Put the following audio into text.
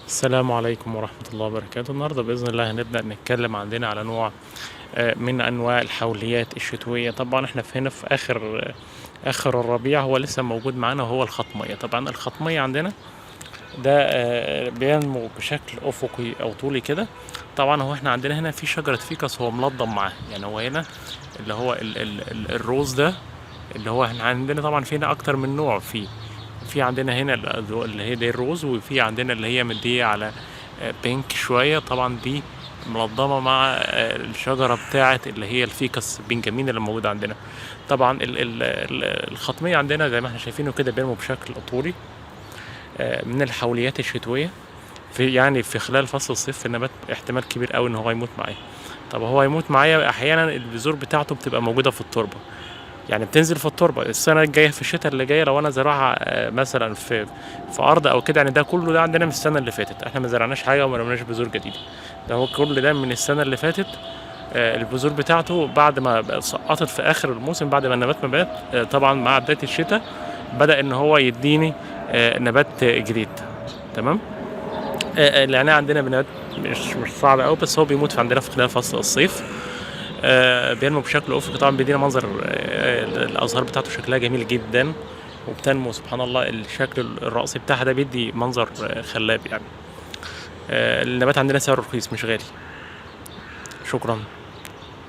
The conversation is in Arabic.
السلام عليكم ورحمة الله وبركاته. النهاردة بإذن الله هنبدأ نتكلم عندنا على نوع من أنواع الحوليات الشتوية. طبعا احنا هنا في آخر الربيع، هو لسه موجود معانا وهو الخطمية. طبعا الخطمية عندنا ده بينمو بشكل أفقي أو طولي كده. طبعا هو احنا عندنا هنا في شجرة فيكس هو ملضم معاه، يعني هو هنا اللي هو ال الروز ده اللي هو احنا عندنا طبعا فينا أكتر من نوع فيه. في عندنا هنا اللي هي دي الروز، وفي عندنا اللي هي مدية على بينك شوية. طبعا دي منظمة مع الشجرة بتاعة اللي هي الفيكس بنجامين اللي موجودة عندنا. طبعا الخطمية عندنا زي ما احنا شايفينه كده بينمو بشكل طولي، من الحوليات الشتوية. في خلال فصل الصيف النبات احتمال كبير قوي ان هو يموت معايا. طب هو يموت معايا، احيانا البذور بتاعته بتبقى موجودة في التربة، يعني بتنزل في التربه السنه الجايه في الشتاء اللي جايه. لو انا زراعها مثلا في ارض او كده، يعني ده كله ده عندنا من السنه اللي فاتت، احنا ما زرعناش حاجه وما رميناش بذور جديده. ده هو كل ده من السنه اللي فاتت. البذور بتاعته بعد ما سقطت في اخر الموسم، بعد ما النبات ما بات، طبعا مع بدايه الشتاء بدا ان هو يديني نبات جديد. تمام. العناية عندنا بنبات مش صعب قوي، بس هو بيموت في عندنا في خلال فصل الصيف. بينمو بشكل افقي، طبعا بيدينا منظر، الازهار بتاعته شكلها جميل جدا، وبتنمو سبحان الله. الشكل الرأسي بتاعها ده بيدي منظر خلاب يعني. النبات عندنا سعره رخيص مش غالي. شكرا.